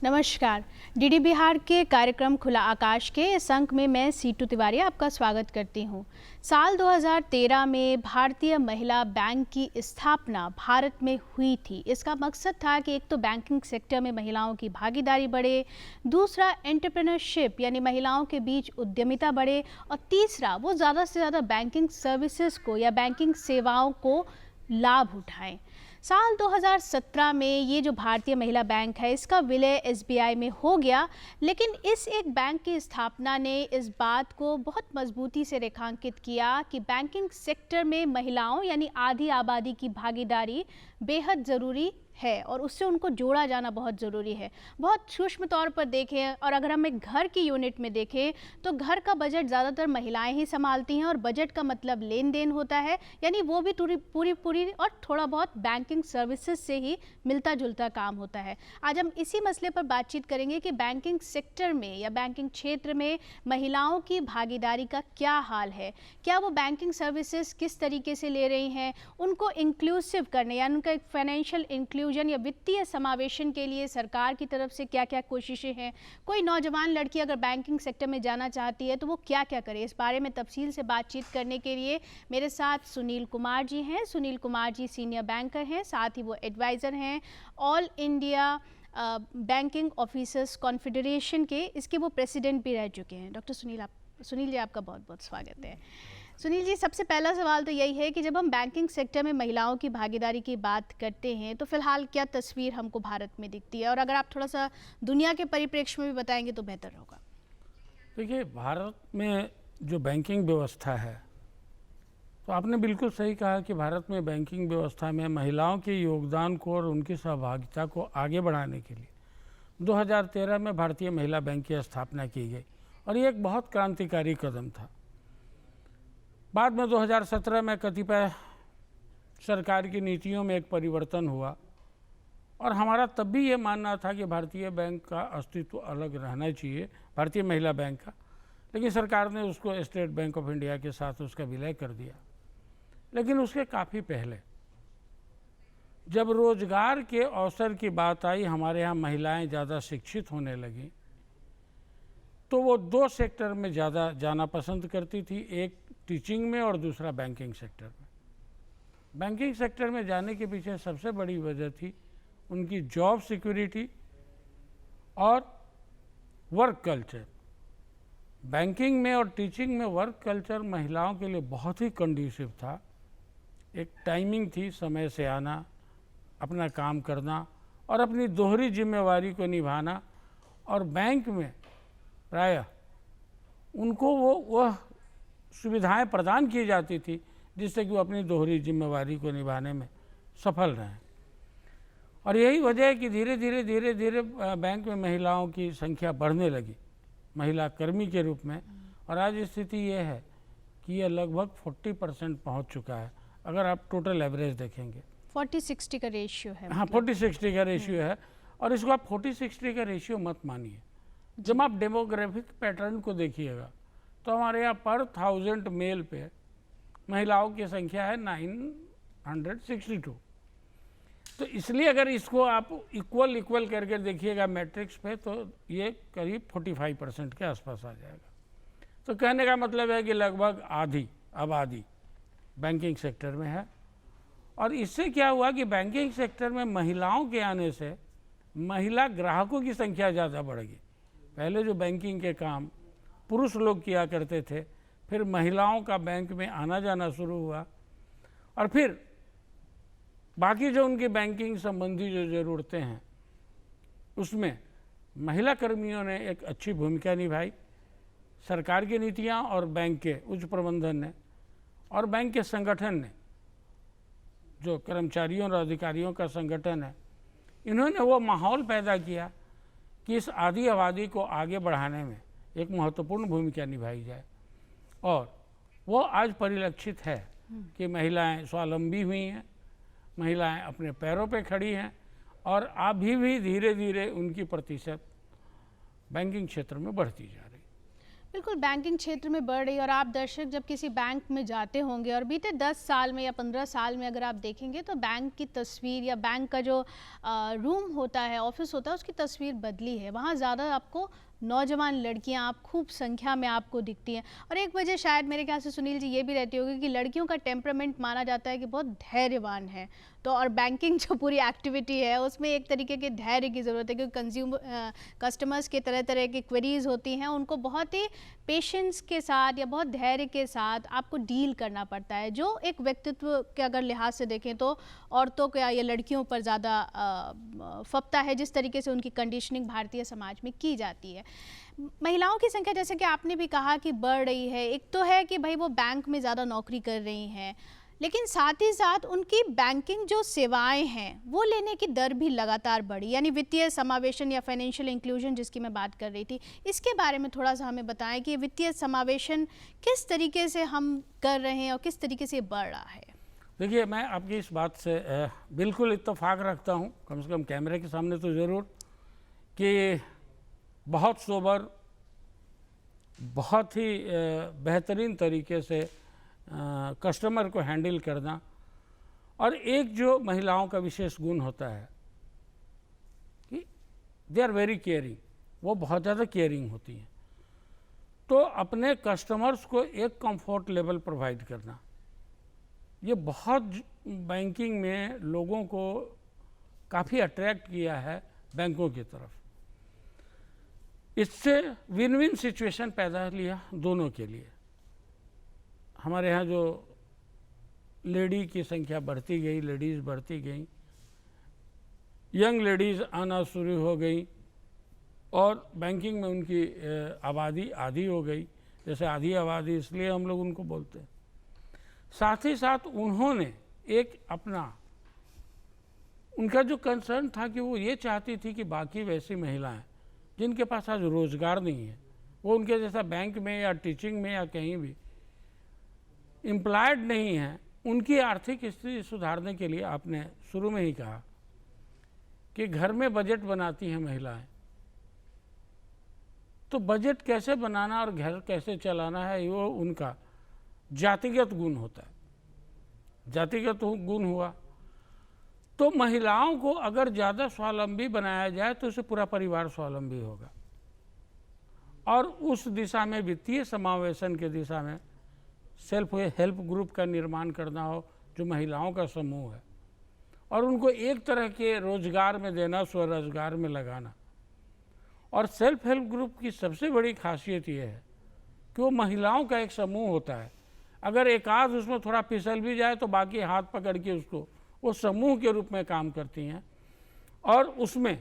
नमस्कार। डीडी बिहार के कार्यक्रम खुला आकाश के इस अंक में मैं सीटू तिवारी आपका स्वागत करती हूं। साल 2013 में भारतीय महिला बैंक की स्थापना भारत में हुई थी। इसका मकसद था कि एक तो बैंकिंग सेक्टर में महिलाओं की भागीदारी बढ़े, दूसरा एंटरप्रेन्योरशिप यानी महिलाओं के बीच उद्यमिता बढ़े, और तीसरा वो ज़्यादा से ज़्यादा बैंकिंग सर्विसेज को या बैंकिंग सेवाओं को लाभ उठाएं। साल 2017 में ये जो भारतीय महिला बैंक है इसका विलय एसबीआई में हो गया, लेकिन इस एक बैंक की स्थापना ने इस बात को बहुत मजबूती से रेखांकित किया कि बैंकिंग सेक्टर में महिलाओं यानी आधी आबादी की भागीदारी बेहद ज़रूरी है और उससे उनको जोड़ा जाना बहुत ज़रूरी है। बहुत सूक्ष्म तौर पर देखें और अगर हम एक घर की यूनिट में देखें तो घर का बजट ज़्यादातर महिलाएं ही संभालती हैं और बजट का मतलब लेन देन होता है, यानी वो भी पूरी और थोड़ा बहुत बैंकिंग सर्विसेज से ही मिलता जुलता काम होता है। आज हम इसी मसले पर बातचीत करेंगे कि बैंकिंग सेक्टर में या बैंकिंग क्षेत्र में महिलाओं की भागीदारी का क्या हाल है, क्या वो बैंकिंग सर्विसेज किस तरीके से ले रही हैं, उनको इंक्लूसिव करने यानी उनका एक फाइनेंशियल इंक्लूजन या वित्तीय समावेशन के लिए सरकार की तरफ से क्या क्या कोशिशें हैं, कोई नौजवान लड़की अगर बैंकिंग सेक्टर में जाना चाहती है तो वो क्या क्या करे। इस बारे में तफसील से बातचीत करने के लिए मेरे साथ सुनील कुमार जी हैं। सुनील कुमार जी सीनियर बैंकर हैं, साथ ही वो एडवाइज़र हैं all India banking officers confederation के, इसके वो प्रेसिडेंट भी रह चुके हैं। डॉक्टर सुनील जी आपका बहुत बहुत स्वागत है। सुनील जी, सबसे पहला सवाल तो यही है कि जब हम बैंकिंग सेक्टर में महिलाओं की भागीदारी की बात करते हैं तो फिलहाल क्या तस्वीर हमको भारत में दिखती है, और अगर आप थोड़ा सा दुनिया के परिप्रेक्ष्य में भी बताएंगे तो बेहतर होगा। देखिए, भारत में जो बैंकिंग व्यवस्था है, तो आपने बिल्कुल सही कहा कि भारत में बैंकिंग व्यवस्था में महिलाओं के योगदान को और उनकी सहभागिता को आगे बढ़ाने के लिए 2013 में भारतीय महिला बैंक की स्थापना की गई और ये एक बहुत क्रांतिकारी कदम था। बाद में 2017 में कतिपय सरकार की नीतियों में एक परिवर्तन हुआ और हमारा तब भी ये मानना था कि भारतीय बैंक का अस्तित्व अलग रहना चाहिए, भारतीय महिला बैंक का, लेकिन सरकार ने उसको स्टेट बैंक ऑफ इंडिया के साथ उसका विलय कर दिया। लेकिन उसके काफ़ी पहले जब रोजगार के अवसर की बात आई, हमारे यहाँ महिलाएं ज़्यादा शिक्षित होने लगी, तो वो दो सेक्टर में ज़्यादा जाना पसंद करती थी, एक टीचिंग में और दूसरा बैंकिंग सेक्टर में। बैंकिंग सेक्टर में जाने के पीछे सबसे बड़ी वजह थी उनकी जॉब सिक्योरिटी और वर्क कल्चर। बैंकिंग में और टीचिंग में वर्क कल्चर महिलाओं के लिए बहुत ही कंड्यूसिव था। एक टाइमिंग थी, समय से आना, अपना काम करना और अपनी दोहरी जिम्मेवारी को निभाना, और बैंक में प्रायः उनको वह सुविधाएं प्रदान की जाती थी जिससे कि वो अपनी दोहरी जिम्मेवारी को निभाने में सफल रहें। और यही वजह है कि धीरे धीरे बैंक में महिलाओं की संख्या बढ़ने लगी महिला कर्मी के रूप में, और आज स्थिति ये है कि यह लगभग 40% पहुँच चुका है अगर आप टोटल एवरेज देखेंगे। 40-60 का रेशियो है। हाँ, 40-60 का रेशियो है। और इसको आप 40-60 का रेशियो मत मानिए, जब आप डेमोग्राफिक पैटर्न को देखिएगा तो हमारे यहाँ पर 1000 मेल पे महिलाओं की संख्या है 962। तो इसलिए अगर इसको आप इक्वल करके देखिएगा मैट्रिक्स पे तो ये करीब 45% के आसपास आ जाएगा। तो कहने का मतलब है कि लगभग आधी आबादी बैंकिंग सेक्टर में है। और इससे क्या हुआ कि बैंकिंग सेक्टर में महिलाओं के आने से महिला ग्राहकों की संख्या ज़्यादा बढ़ गई। पहले जो बैंकिंग के काम पुरुष लोग किया करते थे, फिर महिलाओं का बैंक में आना जाना शुरू हुआ, और फिर बाकी जो उनकी बैंकिंग संबंधी जो ज़रूरतें हैं उसमें महिला कर्मियों ने एक अच्छी भूमिका निभाई। सरकार की नीतियां और बैंक के उच्च प्रबंधन ने और बैंक के संगठन ने, जो कर्मचारियों और अधिकारियों का संगठन है, इन्होंने वो माहौल पैदा किया कि इस आधी आबादी को आगे बढ़ाने में एक महत्वपूर्ण भूमिका निभाई जाए। और वो आज परिलक्षित है कि महिलाएं स्वावलंबी हुई हैं, महिलाएं अपने पैरों पे खड़ी हैं, और अभी भी धीरे धीरे उनकी प्रतिशत बैंकिंग क्षेत्र में बढ़ती जा रही है। बिल्कुल बैंकिंग क्षेत्र में बढ़ रही है और आप दर्शक जब किसी बैंक में जाते होंगे और बीते 10 साल में या 15 साल में अगर आप देखेंगे तो बैंक की तस्वीर या बैंक का जो रूम होता है, ऑफिस होता है, उसकी तस्वीर बदली है। वहाँ ज़्यादा आपको नौजवान लड़कियां आप खूब संख्या में आपको दिखती हैं और एक वजह शायद मेरे ख्याल से सुनील जी ये भी रहती होगी कि लड़कियों का टेम्परामेंट माना जाता है कि बहुत धैर्यवान है, तो और बैंकिंग जो पूरी एक्टिविटी है उसमें एक तरीके के धैर्य की ज़रूरत है क्योंकि कस्टमर्स के तरह तरह की क्वेरीज होती हैं, उनको बहुत ही पेशेंस के साथ या बहुत धैर्य के साथ आपको डील करना पड़ता है, जो एक व्यक्तित्व के अगर लिहाज से देखें तो औरतों का या लड़कियों पर ज़्यादा फपता है जिस तरीके से उनकी कंडीशनिंग भारतीय समाज में की जाती है। महिलाओं की संख्या जैसे कि आपने भी कहा कि बढ़ रही है, एक तो है कि भाई वो बैंक में ज़्यादा नौकरी कर रही हैं, लेकिन साथ ही साथ उनकी बैंकिंग जो सेवाएं हैं वो लेने की दर भी लगातार बढ़ी, यानी वित्तीय समावेशन या फाइनेंशियल इंक्लूजन जिसकी मैं बात कर रही थी, इसके बारे में थोड़ा सा हमें बताएं कि वित्तीय समावेशन किस तरीके से हम कर रहे हैं और किस तरीके से बढ़ रहा है। देखिए, मैं आपकी इस बात से बिल्कुल इत्तेफाक रखता हूँ, कम से कम कैमरे के सामने तो ज़रूर, कि बहुत सोबर, बहुत ही बेहतरीन तरीके से कस्टमर को हैंडल करना। और एक जो महिलाओं का विशेष गुण होता है कि दे आर वेरी केयरिंग, वो बहुत ज़्यादा केयरिंग होती हैं। तो अपने कस्टमर्स को एक कंफर्ट लेवल प्रोवाइड करना, ये बहुत बैंकिंग में लोगों को काफ़ी अट्रैक्ट किया है बैंकों की तरफ। इससे विन विन सिचुएशन पैदा लिया दोनों के लिए। हमारे यहाँ जो लेडी की संख्या बढ़ती गई, लेडीज़ बढ़ती गई, यंग लेडीज़ आना शुरू हो गई और बैंकिंग में उनकी आबादी आधी हो गई। जैसे आधी आबादी इसलिए हम लोग उनको बोलते हैं। साथ ही साथ उन्होंने एक अपना, उनका जो कंसर्न था कि वो ये चाहती थी कि बाकी वैसी महिलाएं जिनके पास आज रोज़गार नहीं है, वो उनके जैसा बैंक में या टीचिंग में या कहीं भी एम्प्लॉयड नहीं है, उनकी आर्थिक स्थिति सुधारने के लिए आपने शुरू में ही कहा कि घर में बजट बनाती हैं महिलाएं। तो बजट कैसे बनाना और घर कैसे चलाना है, वो उनका जातिगत गुण होता है। जातिगत गुण हुआ तो महिलाओं को अगर ज़्यादा स्वावलंबी बनाया जाए तो उससे पूरा परिवार स्वावलंबी होगा। और उस दिशा में वित्तीय समावेशन के दिशा में सेल्फ हेल्प ग्रुप का निर्माण करना हो, जो महिलाओं का समूह है, और उनको एक तरह के रोजगार में देना, स्वरोजगार में लगाना। और सेल्फ हेल्प ग्रुप की सबसे बड़ी खासियत ये है कि वो महिलाओं का एक समूह होता है। अगर एक आध उसमें थोड़ा फिसल भी जाए तो बाकी हाथ पकड़ के उसको वो समूह के रूप में काम करती हैं और उसमें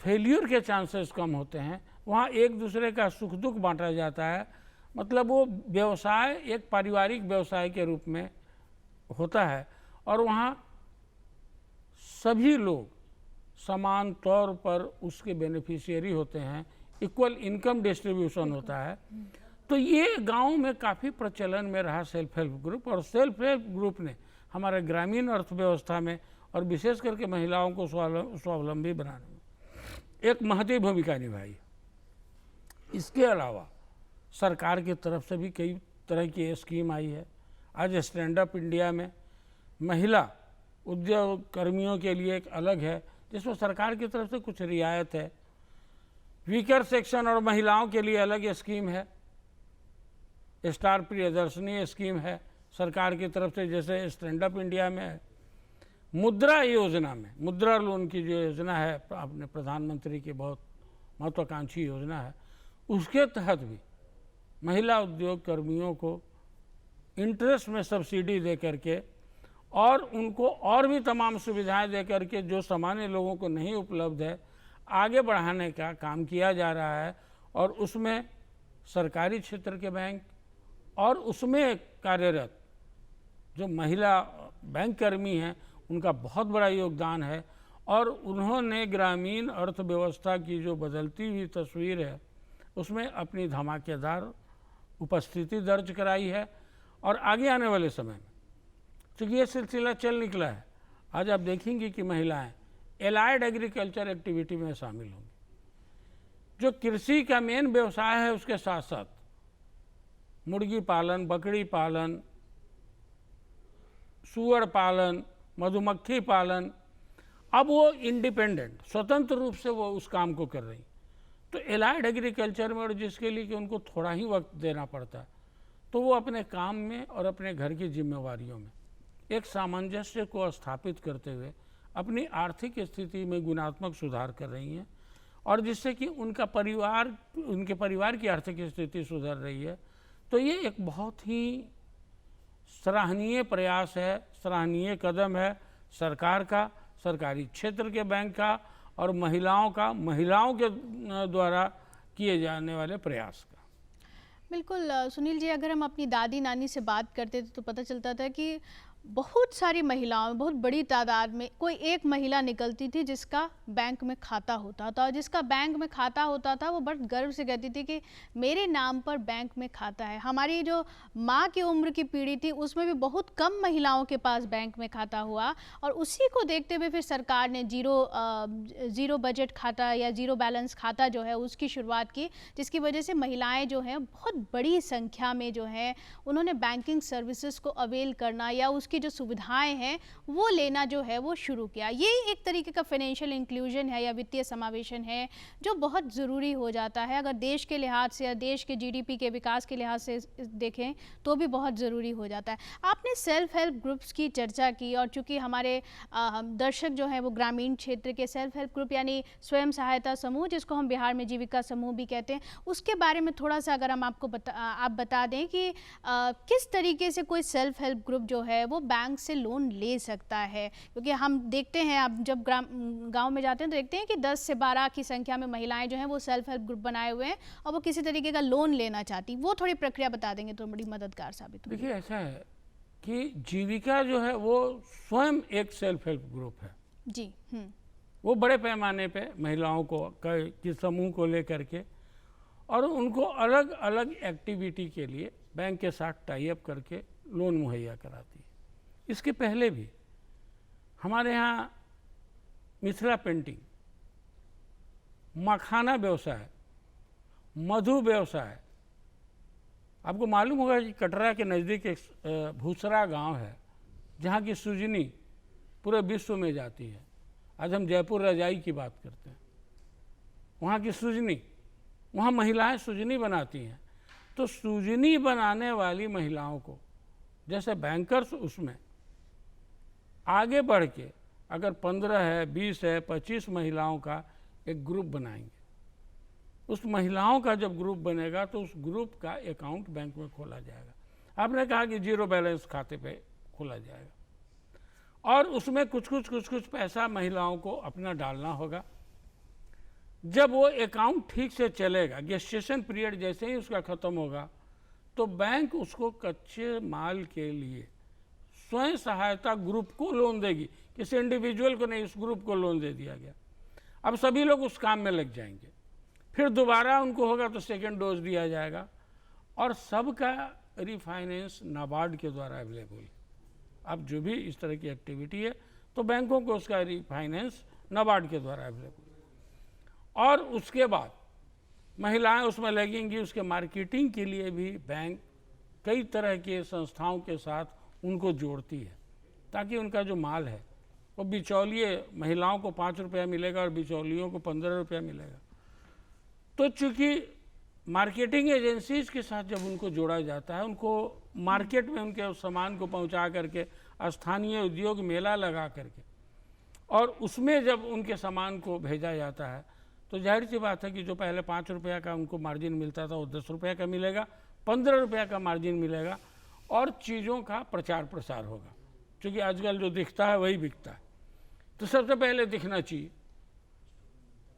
फेल्यूर के चांसेस कम होते हैं। वहाँ एक दूसरे का सुख दुख बांटा जाता है, मतलब वो व्यवसाय एक पारिवारिक व्यवसाय के रूप में होता है और वहाँ सभी लोग समान तौर पर उसके बेनिफिशियरी होते हैं, इक्वल इनकम डिस्ट्रीब्यूशन होता है। तो ये गांव में काफ़ी प्रचलन में रहा सेल्फ हेल्प ग्रुप, और सेल्फ हेल्प ग्रुप ने हमारे ग्रामीण अर्थव्यवस्था में और विशेष करके महिलाओं को स्वावलंबी बनाने में एक महती भूमिका निभाई। इसके अलावा सरकार की तरफ से भी कई तरह की स्कीम आई है। आज स्टैंड अप इंडिया में महिला उद्योग कर्मियों के लिए एक अलग है, जिसमें सरकार की तरफ से कुछ रियायत है। वीकर सेक्शन और महिलाओं के लिए अलग स्कीम है। स्टार प्रियदर्शनी स्कीम है सरकार की तरफ से, जैसे स्टैंड अप इंडिया में है। मुद्रा योजना में, मुद्रा लोन की जो योजना है अपने प्रधानमंत्री की बहुत महत्वाकांक्षी योजना है, उसके तहत भी महिला उद्योग कर्मियों को इंटरेस्ट में सब्सिडी दे करके और उनको और भी तमाम सुविधाएं दे करके जो सामान्य लोगों को नहीं उपलब्ध है, आगे बढ़ाने का काम किया जा रहा है। और उसमें सरकारी क्षेत्र के बैंक और उसमें कार्यरत जो महिला बैंक कर्मी हैं, उनका बहुत बड़ा योगदान है। और उन्होंने ग्रामीण अर्थव्यवस्था की जो बदलती हुई तस्वीर है उसमें अपनी धमाकेदार उपस्थिति दर्ज कराई है। और आगे आने वाले समय में चूँकि ये सिलसिला चल निकला है, आज आप देखेंगे कि महिलाएं एलाइड एग्रीकल्चर एक्टिविटी में शामिल होंगी। जो कृषि का मेन व्यवसाय है उसके साथ साथ मुर्गी पालन, बकरी पालन, सूअर पालन, मधुमक्खी पालन, अब वो इंडिपेंडेंट स्वतंत्र रूप से वो उस काम को कर रही। तो एलाइड एग्रीकल्चर में, और जिसके लिए कि उनको थोड़ा ही वक्त देना पड़ता, तो वो अपने काम में और अपने घर की जिम्मेवारियों में एक सामंजस्य को स्थापित करते हुए अपनी आर्थिक स्थिति में गुणात्मक सुधार कर रही हैं, और जिससे कि उनके परिवार की आर्थिक स्थिति सुधर रही है। तो ये एक बहुत ही सराहनीय प्रयास है, सराहनीय कदम है सरकार का, सरकारी क्षेत्र के बैंक का, और महिलाओं के द्वारा किए जाने वाले प्रयास का। बिल्कुल सुनील जी, अगर हम अपनी दादी नानी से बात करते थे तो पता चलता था कि बहुत सारी महिलाओं, बहुत बड़ी तादाद में कोई एक महिला निकलती थी जिसका बैंक में खाता होता था, और जिसका बैंक में खाता होता था वो बहुत गर्व से कहती थी कि मेरे नाम पर बैंक में खाता है। हमारी जो माँ की उम्र की पीढ़ी थी उसमें भी बहुत कम महिलाओं के पास बैंक में खाता हुआ, और उसी को देखते हुए फिर सरकार ने ज़ीरो बजट खाता या ज़ीरो बैलेंस खाता जो है उसकी शुरुआत की, जिसकी वजह से महिलाएँ जो हैं बहुत बड़ी संख्या में जो है उन्होंने बैंकिंग सर्विसेज को अवेल करना या उसकी जो सुविधाएं हैं वो लेना जो है वो शुरू किया। ये एक तरीके का फाइनेंशियल इंक्लूजन है या वित्तीय समावेशन है जो बहुत ज़रूरी हो जाता है। अगर देश के लिहाज से या देश के जीडीपी के विकास के लिहाज से देखें तो भी बहुत ज़रूरी हो जाता है। आपने सेल्फ हेल्प ग्रुप्स की चर्चा की, और चूँकि हमारे दर्शक जो हैं वो ग्रामीण क्षेत्र के सेल्फ हेल्प ग्रुप यानी स्वयं सहायता समूह, जिसको हम बिहार में जीविका समूह भी कहते हैं, उसके बारे में थोड़ा सा अगर हम आप बता दें कि किस तरीके से कोई सेल्फ हेल्प ग्रुप जो है वो बैंक से लोन ले सकता है। क्योंकि हम देखते हैं, आप जब गांव में जाते हैं तो देखते हैं कि 10 से 12 की संख्या में महिलाएं जो हैं वो सेल्फ हेल्प ग्रुप बनाए हुए हैं और वो किसी तरीके का लोन लेना चाहती। वो थोड़ी प्रक्रिया बता देंगे तो बड़ी मददगार साबित होगी। देखिए, ऐसा है कि जीविका जो है वो स्वयं एक सेल्फ हेल्प ग्रुप है जी। वो बड़े पैमाने पे महिलाओं को के समूह को लेकर के, और उनको अलग अलग एक्टिविटी के लिए बैंक के साथ टाई अप करके लोन मुहैया कराती है। इसके पहले भी हमारे यहाँ मिथिला पेंटिंग, मखाना व्यवसाय, मधु व्यवसाय, आपको मालूम होगा कि कटरा के नज़दीक एक भूसरा गांव है जहाँ की सुजनी पूरे विश्व में जाती है। आज हम जयपुर रजाई की बात करते हैं, वहाँ की सुजनी, वहाँ महिलाएं सुजनी बनाती हैं। तो सुजनी बनाने वाली महिलाओं को जैसे बैंकर्स उसमें आगे बढ़ के अगर 15 है, 20 है, 25 महिलाओं का एक ग्रुप बनाएंगे, उस महिलाओं का जब ग्रुप बनेगा तो उस ग्रुप का अकाउंट बैंक में खोला जाएगा। आपने कहा कि जीरो बैलेंस खाते पे खोला जाएगा, और उसमें कुछ पैसा महिलाओं को अपना डालना होगा। जब वो अकाउंट ठीक से चलेगा, गेस्टेशन पीरियड जैसे ही उसका ख़त्म होगा, तो बैंक उसको कच्चे माल के लिए स्वयं सहायता ग्रुप को लोन देगी, किसी इंडिविजुअल को नहीं, उस ग्रुप को लोन दे दिया गया। अब सभी लोग उस काम में लग जाएंगे, फिर दोबारा उनको होगा तो सेकेंड डोज दिया जाएगा, और सबका रिफाइनेंस नाबार्ड के द्वारा अवेलेबल है। अब जो भी इस तरह की एक्टिविटी है तो बैंकों को उसका रिफाइनेंस नाबार्ड के द्वारा अवेलेबल है, और उसके बाद महिलाएं उसमें लगेंगी। उसके मार्केटिंग के लिए भी बैंक कई तरह के संस्थाओं के साथ उनको जोड़ती है, ताकि उनका जो माल है वो बिचौलिए, महिलाओं को 5 रुपया मिलेगा और बिचौलियों को 15 रुपया मिलेगा। तो चूँकि मार्केटिंग एजेंसीज के साथ जब उनको जोड़ा जाता है, उनको मार्केट में उनके सामान को पहुंचा करके, स्थानीय उद्योग मेला लगा करके, और उसमें जब उनके सामान को भेजा जाता है, तो जाहिर सी बात है कि जो पहले 5 रुपया का उनको मार्जिन मिलता था वो 10 रुपया का मिलेगा, 15 रुपया का मार्जिन मिलेगा, और चीज़ों का प्रचार प्रसार होगा। क्योंकि आजकल जो दिखता है वही बिकता है, तो सबसे पहले दिखना चाहिए।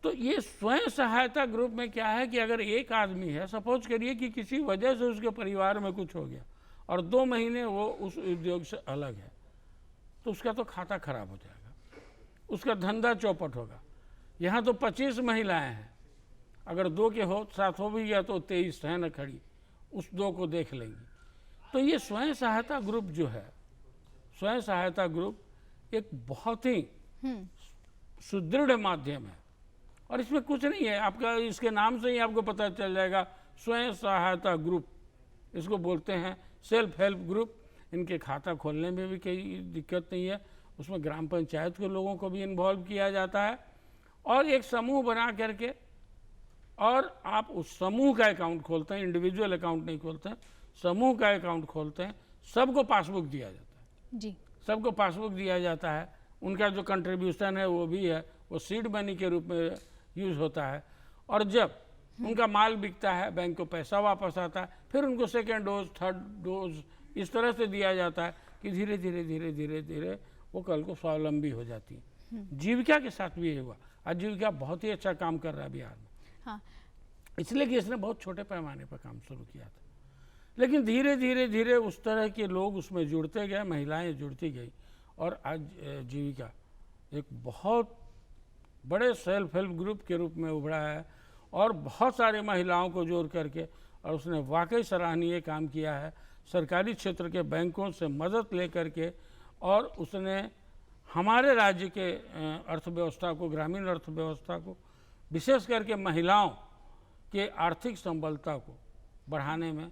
तो ये स्वयं सहायता ग्रुप में क्या है कि अगर एक आदमी है, सपोज करिए कि किसी वजह से उसके परिवार में कुछ हो गया और 2 महीने वो उस उद्योग से अलग है, तो उसका तो खाता खराब हो जाएगा, उसका धंधा चौपट होगा। यहाँ तो 25 महिलाएं हैं, अगर 2 के साथ हो भी गया तो 23 है न खड़ी, उस 2 को देख लेंगी। तो ये स्वयं सहायता ग्रुप जो है, स्वयं सहायता ग्रुप एक बहुत ही सुदृढ़ माध्यम है, और इसमें कुछ नहीं है, आपका इसके नाम से ही आपको पता चल जाएगा स्वयं सहायता ग्रुप। इसको बोलते हैं सेल्फ हेल्प ग्रुप। इनके खाता खोलने में भी कोई दिक्कत नहीं है, उसमें ग्राम पंचायत के लोगों को भी इन्वॉल्व किया जाता है और एक समूह बना करके और आप उस समूह का अकाउंट खोलते हैं, इंडिविजुअल अकाउंट नहीं खोलते हैं, समूह का अकाउंट खोलते हैं। सबको पासबुक दिया जाता है जी, सबको पासबुक दिया जाता है। उनका जो कंट्रीब्यूशन है वो भी है, वो सीड मनी के रूप में यूज़ होता है। और जब उनका माल बिकता है बैंक को पैसा वापस आता है, फिर उनको सेकेंड डोज, थर्ड डोज इस तरह से दिया जाता है कि धीरे धीरे धीरे धीरे धीरे वो कल को स्वावलंबी हो जाती है। जीविका के साथ भी ये हुआ। आजीविका बहुत ही अच्छा काम कर रहा है बिहार में। हाँ, इसलिए कि इसने बहुत छोटे पैमाने पर काम शुरू किया था, लेकिन धीरे धीरे धीरे उस तरह के लोग उसमें जुड़ते गए, महिलाएं जुड़ती गई और आज जीविका एक बहुत बड़े सेल्फ हेल्प ग्रुप के रूप में उभरा है और बहुत सारे महिलाओं को जोड़ करके, और उसने वाकई सराहनीय काम किया है। सरकारी क्षेत्र के बैंकों से मदद लेकर के और उसने हमारे राज्य के अर्थव्यवस्था को, ग्रामीण अर्थव्यवस्था को, विशेष करके महिलाओं के आर्थिक संबलता को बढ़ाने में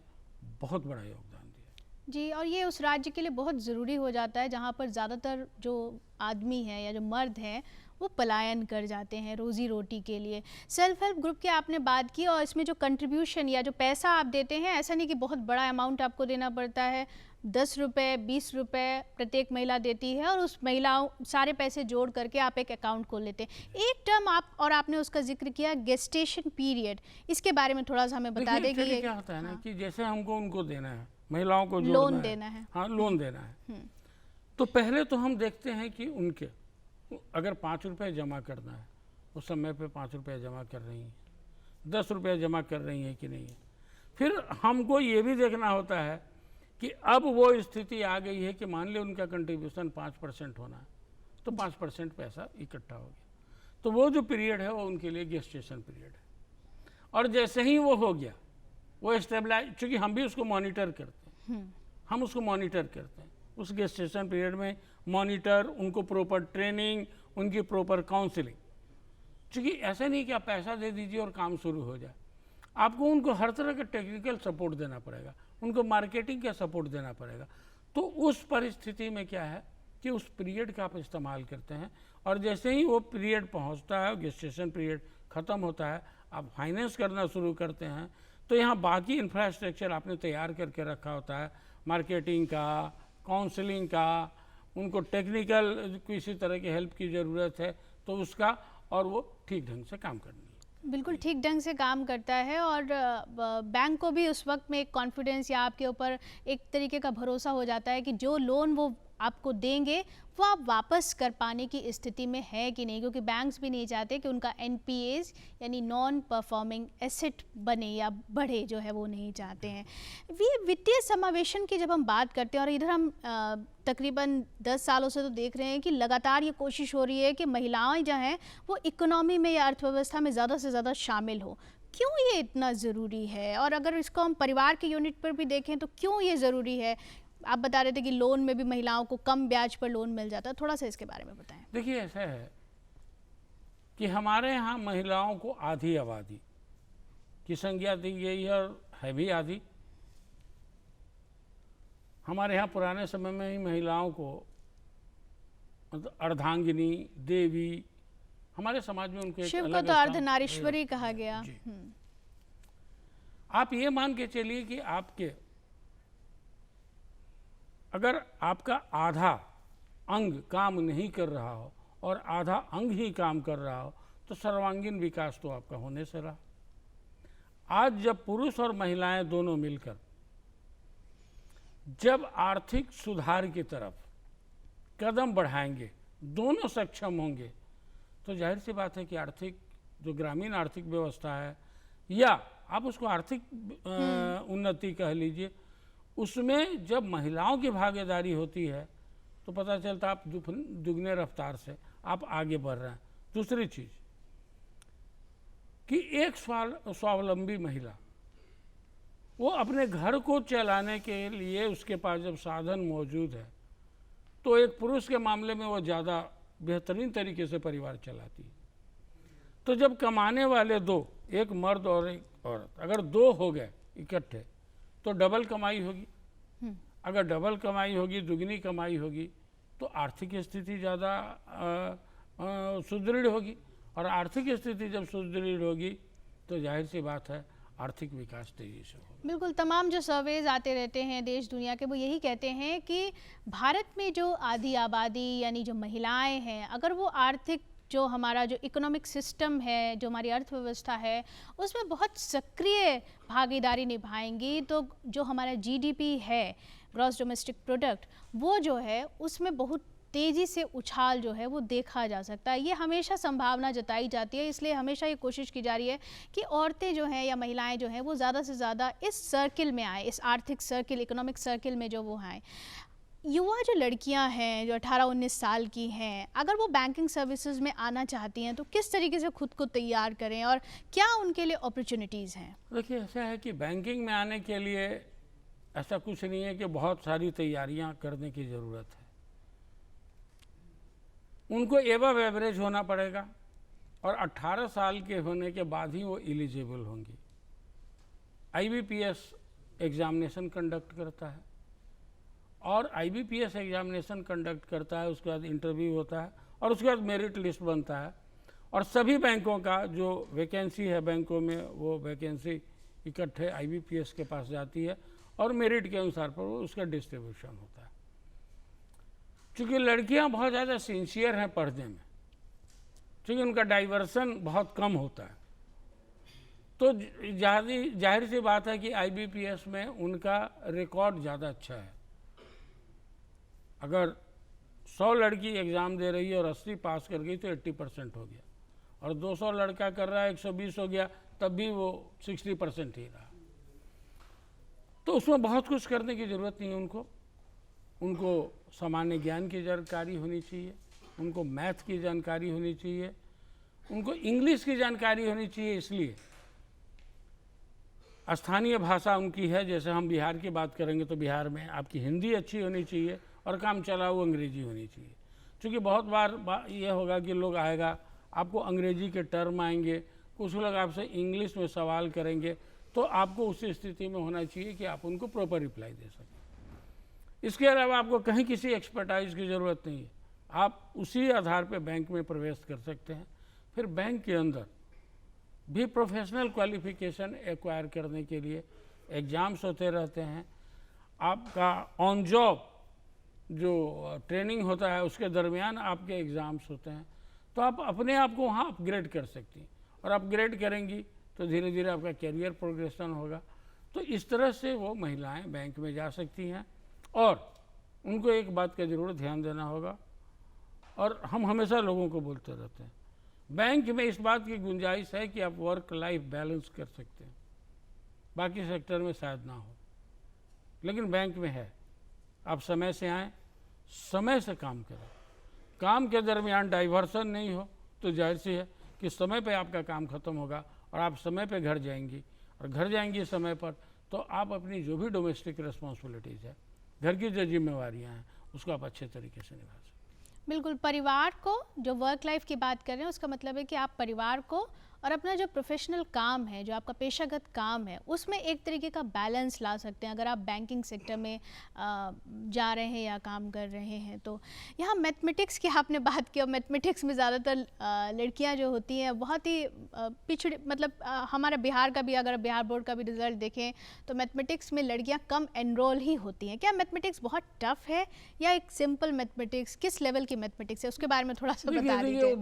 बहुत बड़ा योगदान दिया। जी, और ये उस राज्य के लिए बहुत ज़रूरी हो जाता है जहाँ पर ज़्यादातर जो आदमी हैं या जो मर्द हैं वो पलायन कर जाते हैं रोज़ी रोटी के लिए। सेल्फ हेल्प ग्रुप की आपने बात की, और इसमें जो कंट्रीब्यूशन या जो पैसा आप देते हैं, ऐसा नहीं कि बहुत बड़ा अमाउंट आपको देना पड़ता है। 10 रुपये, 20 रुपये प्रत्येक महिला देती है और उस महिलाओं सारे पैसे जोड़ करके आप एक अकाउंट खोल लेते हैं। एक टर्म आप और आपने उसका जिक्र किया, गेस्टेशन पीरियड, इसके बारे में थोड़ा सा हमें बता दें कि ये क्या होता है ना कि जैसे हमको उनको देना है, महिलाओं को लोन देना है, हाँ लोन देना है, तो पहले तो हम देखते हैं कि उनके अगर 5 रुपये जमा करना है, उस समय पे 5 रुपये जमा कर रही हैं, 10 रुपये जमा कर रही हैं कि नहीं है। फिर हमको ये भी देखना होता है कि अब वो स्थिति आ गई है कि मान ली उनका कंट्रीब्यूशन 5% होना है, तो 5% पैसा इकट्ठा हो गया, तो वो जो पीरियड है वो उनके लिए गेस्टेशन पीरियड है। और जैसे ही वो हो गया, वो स्टेबलाइज, चूँकि हम भी उसको मॉनिटर करते हैं, हम उसको मॉनिटर करते हैं उस गेस्टेशन पीरियड में, मॉनिटर, उनको प्रॉपर ट्रेनिंग, उनकी प्रॉपर काउंसलिंग। चूँकि ऐसा नहीं कि आप पैसा दे दीजिए और काम शुरू हो जाए, आपको उनको हर तरह का टेक्निकल सपोर्ट देना पड़ेगा, उनको मार्केटिंग का सपोर्ट देना पड़ेगा। तो उस परिस्थिति में क्या है कि उस पीरियड का आप इस्तेमाल करते हैं, और जैसे ही वो पीरियड पहुंचता है, गेस्टेशन पीरियड ख़त्म होता है, आप फाइनेंस करना शुरू करते हैं। तो यहाँ बाकी इंफ्रास्ट्रक्चर आपने तैयार करके रखा होता है, मार्केटिंग का, काउंसलिंग का, उनको टेक्निकल किसी तरह की हेल्प की ज़रूरत है तो उसका, और वो ठीक ढंग से काम करनी है। बिल्कुल ठीक ढंग से काम करता है, और बैंक को भी उस वक्त में एक कॉन्फिडेंस या आपके ऊपर एक तरीके का भरोसा हो जाता है कि जो लोन वो आपको देंगे वो आप वापस कर पाने की स्थिति में है कि नहीं, क्योंकि बैंक्स भी नहीं चाहते कि उनका NPAs यानी नॉन परफॉर्मिंग एसेट बने या बढ़े, जो है वो नहीं चाहते हैं। वित्तीय समावेशन की जब हम बात करते हैं, और इधर हम तकरीबन 10 सालों से तो देख रहे हैं कि लगातार ये कोशिश हो रही है कि महिलाएं जो हैं वो इकोनॉमी में या अर्थव्यवस्था में ज़्यादा से ज़्यादा शामिल हो। क्यों ये इतना ज़रूरी है, और अगर इसको हम परिवार के यूनिट पर भी देखें तो क्यों ये ज़रूरी है? आप बता रहे थे कि लोन में भी महिलाओं को कम ब्याज पर लोन मिल जाता है, थोड़ा सा इसके बारे में बताएं। देखिए, ऐसा है कि हमारे यहाँ महिलाओं को आधी आबादी की संज्ञा दी गई है, और है भी आधी। हमारे यहाँ पुराने समय में ही महिलाओं को मतलब अर्धांगिनी, देवी, हमारे समाज में उनके शिव को तो अर्धनारीश्वरी कहा गया। आप ये मान के चलिए कि आपके अगर आपका आधा अंग काम नहीं कर रहा हो और आधा अंग ही काम कर रहा हो, तो सर्वांगीण विकास तो आपका होने से रहा। आज जब पुरुष और महिलाएं दोनों मिलकर जब आर्थिक सुधार की तरफ कदम बढ़ाएंगे, दोनों सक्षम होंगे, तो जाहिर सी बात है कि आर्थिक जो ग्रामीण आर्थिक व्यवस्था है, या आप उसको आर्थिक उन्नति कह लीजिए, उसमें जब महिलाओं की भागीदारी होती है तो पता चलता आप दुगने रफ्तार से आप आगे बढ़ रहे हैं। दूसरी चीज़ कि एक स्वावलंबी महिला, वो अपने घर को चलाने के लिए उसके पास जब साधन मौजूद है, तो एक पुरुष के मामले में वो ज़्यादा बेहतरीन तरीके से परिवार चलाती है। तो जब कमाने वाले दो, एक मर्द और एक औरत, अगर दो हो गए इकट्ठे, तो डबल कमाई होगी। अगर डबल कमाई होगी, दुगनी कमाई होगी, तो आर्थिक स्थिति ज़्यादा सुदृढ़ होगी, और आर्थिक स्थिति जब सुदृढ़ होगी तो जाहिर सी बात है आर्थिक विकास तेजी से होगा। बिल्कुल, तमाम जो सर्वेज आते रहते हैं देश दुनिया के, वो यही कहते हैं कि भारत में जो आधी आबादी यानी जो महिलाएं हैं, अगर वो आर्थिक जो हमारा जो इकोनॉमिक सिस्टम है, जो हमारी अर्थव्यवस्था है, उसमें बहुत सक्रिय भागीदारी निभाएंगी, तो जो हमारा जीडीपी है, ग्रॉस डोमेस्टिक प्रोडक्ट, वो जो है उसमें बहुत तेज़ी से उछाल जो है वो देखा जा सकता है। ये हमेशा संभावना जताई जाती है, इसलिए हमेशा ये कोशिश की जा रही है कि औरतें जो हैं या महिलाएं जो हैं वो ज़्यादा से ज़्यादा इस सर्किल में आए, इस आर्थिक सर्किल, इकोनॉमिक सर्किल में जो वो आएँ। युवा जो लड़कियां हैं जो 18-19 साल की हैं, अगर वो बैंकिंग सर्विसेज में आना चाहती हैं तो किस तरीके से खुद को तैयार करें और क्या उनके लिए अपॉर्चुनिटीज़ हैं? देखिए, ऐसा है कि बैंकिंग में आने के लिए ऐसा कुछ नहीं है कि बहुत सारी तैयारियां करने की ज़रूरत है। उनको एबव एवरेज होना पड़ेगा, और 18 साल के होने के बाद ही वो एलिजिबल होंगी। IBPS एग्जामिनेशन कंडक्ट करता है, और IBPS एग्जामिनेशन कंडक्ट करता है, उसके बाद इंटरव्यू होता है, और उसके बाद मेरिट लिस्ट बनता है, और सभी बैंकों का जो वैकेंसी है बैंकों में, वो वैकेंसी इकट्ठे IBPS के पास जाती है, और मेरिट के अनुसार पर वो उसका डिस्ट्रीब्यूशन होता है। चूँकि लड़कियां बहुत ज़्यादा सिंसियर हैं पढ़ने में, चूँकि उनका डाइवर्सन बहुत कम होता है, तो जाहिर सी बात है कि IBPS में उनका रिकॉर्ड ज़्यादा अच्छा है। अगर 100 लड़की एग्ज़ाम दे रही है और 80 पास कर गई तो 80% हो गया, और 200 लड़का कर रहा है 120 हो गया, तब भी वो 60% ही रहा। तो उसमें बहुत कुछ करने की ज़रूरत नहीं है उनको सामान्य ज्ञान की जानकारी होनी चाहिए, उनको मैथ की जानकारी होनी चाहिए, उनको इंग्लिश की जानकारी होनी चाहिए। इसलिए स्थानीय भाषा उनकी है, जैसे हम बिहार की बात करेंगे तो बिहार में आपकी हिंदी अच्छी होनी चाहिए, और काम चलाऊ अंग्रेजी होनी चाहिए। क्योंकि बहुत बार ये होगा कि लोग आएगा, आपको अंग्रेजी के टर्म आएंगे, कुछ लोग आपसे इंग्लिश में सवाल करेंगे, तो आपको उस स्थिति में होना चाहिए कि आप उनको प्रॉपर रिप्लाई दे सकें। इसके अलावा आपको कहीं किसी एक्सपर्टाइज की ज़रूरत नहीं है, आप उसी आधार पर बैंक में प्रवेश कर सकते हैं। फिर बैंक के अंदर भी प्रोफेशनल क्वालिफिकेशन एक्वायर करने के लिए एग्ज़ाम्स होते रहते हैं। आपका ऑन जॉब जो ट्रेनिंग होता है उसके दरमियान आपके एग्ज़ाम्स होते हैं, तो आप अपने आप को वहाँ अपग्रेड कर सकती हैं, और अपग्रेड करेंगी तो धीरे धीरे आपका कैरियर प्रोग्रेशन होगा। तो इस तरह से वो महिलाएं बैंक में जा सकती हैं, और उनको एक बात का ज़रूर ध्यान देना होगा, और हम हमेशा लोगों को बोलते रहते हैं, बैंक में इस बात की गुंजाइश है कि आप वर्क लाइफ बैलेंस कर सकते हैं, बाकी सेक्टर में शायद ना हो, लेकिन बैंक में है। आप समय से आएँ, समय से काम करें, काम के दरमियान डाइवर्सन नहीं हो, तो जाहिर सी है कि समय पे आपका काम खत्म होगा, और आप समय पे घर जाएंगी, और घर जाएंगी समय पर, तो आप अपनी जो भी डोमेस्टिक रिस्पॉन्सिबिलिटीज़ है, घर की जो जिम्मेवारियाँ हैं, उसको आप अच्छे तरीके से निभा सकते। बिल्कुल, परिवार को जो वर्क लाइफ की बात कर रहे हैं, उसका मतलब है कि आप परिवार को और अपना जो प्रोफेशनल काम है, जो आपका पेशागत काम है, उसमें एक तरीके का बैलेंस ला सकते हैं अगर आप बैंकिंग सेक्टर में जा रहे हैं या काम कर रहे हैं। तो यहाँ मैथमेटिक्स की आपने बात की, और मैथमेटिक्स में ज़्यादातर लड़कियां जो होती हैं बहुत ही पिछड़े, मतलब हमारा बिहार का भी, अगर बिहार बोर्ड का भी रिज़ल्ट देखें तो मैथमेटिक्स में लड़कियाँ कम एनरोल ही होती हैं। क्या मैथमेटिक्स बहुत टफ है, या एक सिंपल मैथमेटिक्स, किस लेवल की मैथमेटिक्स है, उसके बारे में थोड़ा सा बता दीजिए।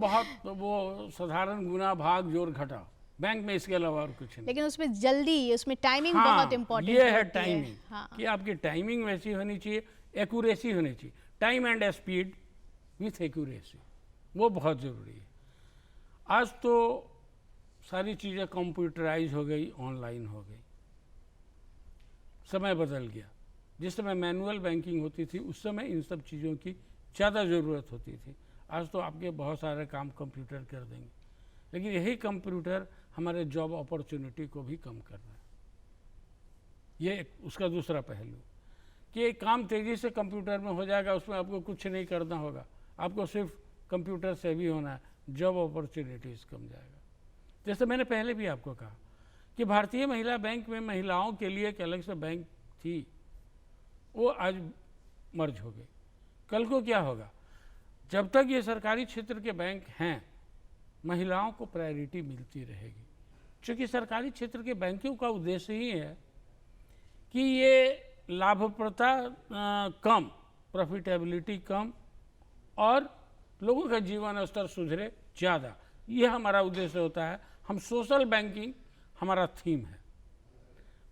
वो साधारण गुना भाग जोड़ घटा, बैंक में इसके अलावा और कुछ नहीं। लेकिन उसमें जल्दी, उसमें टाइमिंग बहुत इंपॉर्टेंट ये है टाइमिंग, कि आपकी टाइमिंग वैसी होनी चाहिए, एक्यूरेसी होनी चाहिए। Time and speed with accuracy, वो बहुत ज़रूरी है। आज तो सारी चीज़ें कंप्यूटराइज हो गई, ऑनलाइन हो गई, समय बदल गया। जिस समय मैनुअल बैंकिंग होती थी उस समय इन सब चीज़ों की ज़्यादा ज़रूरत होती थी। आज तो आपके बहुत सारे काम कंप्यूटर कर देंगे, लेकिन यही कंप्यूटर हमारे जॉब अपॉर्चुनिटी को भी कम कर रहा है। ये उसका दूसरा पहलू, कि एक काम तेज़ी से कंप्यूटर में हो जाएगा, उसमें आपको कुछ नहीं करना होगा, आपको सिर्फ कंप्यूटर से भी होना है, जॉब अपॉर्चुनिटीज़ कम जाएगा। जैसे मैंने पहले भी आपको कहा कि भारतीय महिला बैंक में महिलाओं के लिए एक अलग से बैंक थी, वो आज मर्ज हो गई। कल को क्या होगा? जब तक ये सरकारी क्षेत्र के बैंक हैं, महिलाओं को प्रायोरिटी मिलती रहेगी, क्योंकि सरकारी क्षेत्र के बैंकों का उद्देश्य ही है कि ये लाभप्रदता कम, प्रॉफिटेबिलिटी कम और लोगों का जीवन स्तर सुधरे ज़्यादा, ये हमारा उद्देश्य होता है। हम सोशल बैंकिंग हमारा थीम है।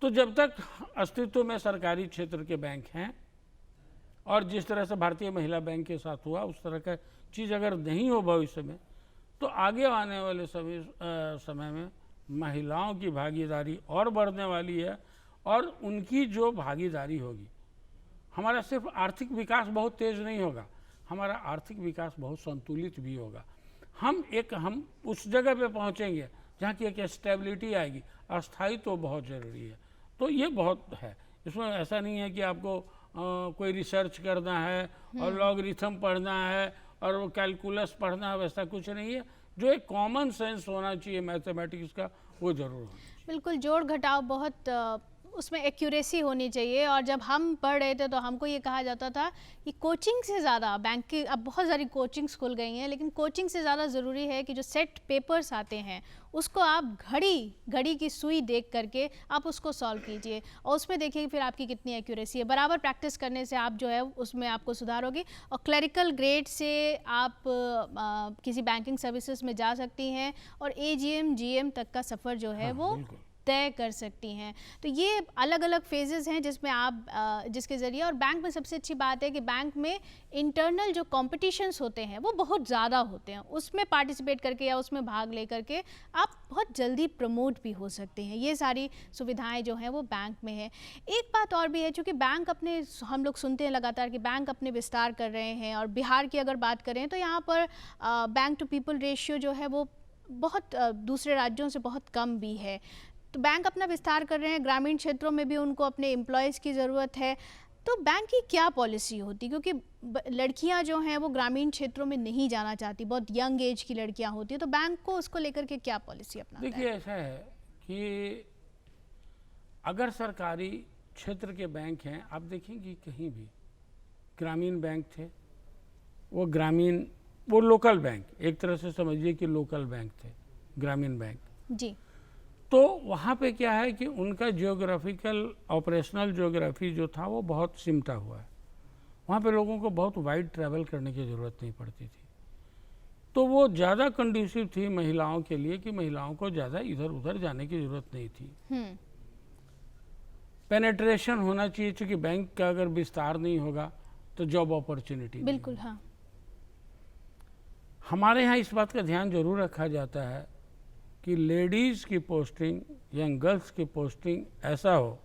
तो जब तक अस्तित्व में सरकारी क्षेत्र के बैंक हैं और जिस तरह से भारतीय महिला बैंक के साथ हुआ उस तरह का चीज़ अगर नहीं हो भविष्य में, तो आगे आने वाले समय में महिलाओं की भागीदारी और बढ़ने वाली है और उनकी जो भागीदारी होगी, हमारा सिर्फ आर्थिक विकास बहुत तेज़ नहीं होगा, हमारा आर्थिक विकास बहुत संतुलित भी होगा। हम उस जगह पे पहुंचेंगे जहाँ की एक स्टेबिलिटी आएगी। अस्थायित्व तो बहुत ज़रूरी है। तो ये बहुत है, इसमें ऐसा नहीं है कि आपको कोई रिसर्च करना है और लॉगरिथम पढ़ना है और वो कैलकुलस पढ़ना है, वैसा कुछ नहीं है। जो एक कॉमन सेंस होना चाहिए मैथमेटिक्स का, वो ज़रूर होना चाहिए। बिल्कुल, जोड़ घटाव बहुत उसमें एक्यूरेसी होनी चाहिए। और जब हम पढ़ रहे थे तो हमको ये कहा जाता था कि कोचिंग से ज़्यादा बैंक की, अब बहुत सारी कोचिंग्स खुल गई हैं, लेकिन कोचिंग से ज़्यादा ज़रूरी है कि जो सेट पेपर्स आते हैं उसको आप घड़ी की सुई देख करके आप उसको सॉल्व कीजिए और उसमें देखिए फिर आपकी कितनी एक्यूरेसी है। बराबर प्रैक्टिस करने से आप जो है उसमें आपको सुधार होगी और क्लरिकल ग्रेड से आप किसी बैंकिंग सर्विसेज में जा सकती हैं और AGM GM तक का सफ़र जो है वो तय कर सकती हैं। तो ये अलग अलग फेजेस हैं जिसमें आप जिसके ज़रिए, और बैंक में सबसे अच्छी बात है कि बैंक में इंटरनल जो कॉम्पिटिशन्स होते हैं वो बहुत ज़्यादा होते हैं, उसमें पार्टिसिपेट करके या उसमें भाग ले करके आप बहुत जल्दी प्रमोट भी हो सकते हैं। ये सारी सुविधाएं जो हैं वो बैंक में है। एक बात और भी है, चूँकि बैंक अपने, हम लोग सुनते हैं लगातार कि बैंक अपने विस्तार कर रहे हैं, और बिहार की अगर बात करें तो यहाँ पर बैंक टू पीपल रेशियो जो है वो बहुत दूसरे राज्यों से बहुत कम भी है। तो बैंक अपना विस्तार कर रहे हैं, ग्रामीण क्षेत्रों में भी उनको अपने एम्प्लॉयज़ की ज़रूरत है। तो बैंक की क्या पॉलिसी होती, क्योंकि लड़कियां जो हैं वो ग्रामीण क्षेत्रों में नहीं जाना चाहती, बहुत यंग एज की लड़कियां होती हैं, तो बैंक को उसको लेकर के क्या पॉलिसी अपनाता है? देखिए, ऐसा है कि अगर सरकारी क्षेत्र के बैंक हैं, आप देखेंगे कहीं भी ग्रामीण बैंक थे, वो लोकल बैंक, एक तरह से समझिए कि लोकल बैंक थे, ग्रामीण बैंक जी। तो वहाँ पे क्या है कि उनका जियोग्राफिकल ऑपरेशनल जियोग्राफी जो था वो बहुत सिमटा हुआ है। वहाँ पे लोगों को बहुत वाइड ट्रैवल करने की ज़रूरत नहीं पड़ती थी, तो वो ज़्यादा कंड्यूसिव थी महिलाओं के लिए कि महिलाओं को ज़्यादा इधर उधर जाने की ज़रूरत नहीं थी। पेनेट्रेशन होना चाहिए, क्योंकि बैंक का अगर विस्तार नहीं होगा तो जॉब अपॉर्चुनिटी बिल्कुल। हाँ, हमारे यहाँ इस बात का ध्यान जरूर रखा जाता है कि लेडीज़ की पोस्टिंग, यंग गर्ल्स की पोस्टिंग ऐसा हो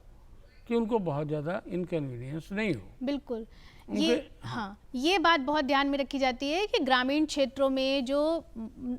कि उनको बहुत ज़्यादा इनकन्वीनियंस नहीं हो। बिल्कुल, ये बात बहुत ध्यान में रखी जाती है कि ग्रामीण क्षेत्रों में जो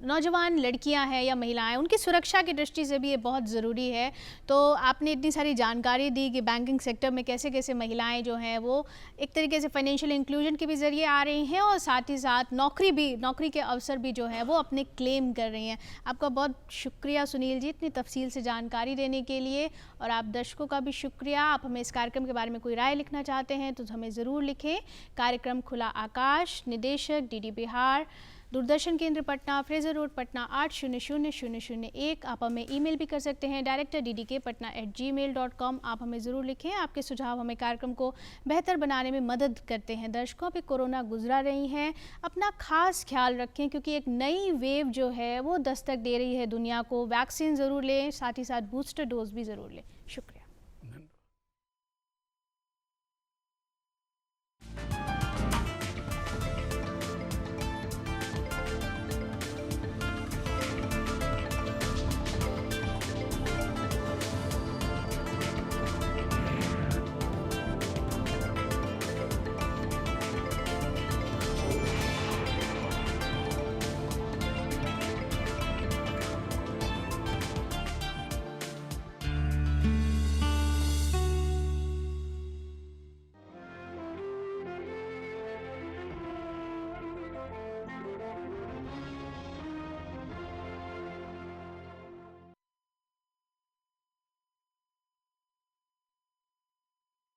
नौजवान लड़कियां हैं या महिलाएं, उनकी सुरक्षा की दृष्टि से भी ये बहुत ज़रूरी है। तो आपने इतनी सारी जानकारी दी कि बैंकिंग सेक्टर में कैसे कैसे महिलाएं जो हैं वो एक तरीके से फाइनेंशियल इंक्लूजन के भी ज़रिए आ रही हैं और साथ ही साथ नौकरी के अवसर भी जो है वो अपने क्लेम कर रही हैं। आपका बहुत शुक्रिया सुनील जी, इतनी तफसील से जानकारी देने के लिए, और आप दर्शकों का भी शुक्रिया। आप हमें इस कार्यक्रम के बारे में कोई राय लिखना चाहते हैं तो हमें ज़रूर लिखें। कार्यक्रम खुला आकाश, निदेशक DD बिहार, दूरदर्शन केंद्र पटना, फ्रेजर रोड पटना 800001। आप हमें ईमेल भी कर सकते हैं director.ddkpatna@gmail.com। आप हमें ज़रूर लिखें, आपके सुझाव हमें कार्यक्रम को बेहतर बनाने में मदद करते हैं। दर्शकों, पे कोरोना गुजरा रही हैं, अपना खास ख्याल रखें क्योंकि एक नई वेव जो है वो दस्तक दे रही है दुनिया को। वैक्सीन ज़रूर लें, साथ ही साथ बूस्टर डोज भी ज़रूर लें। शुक्रिया।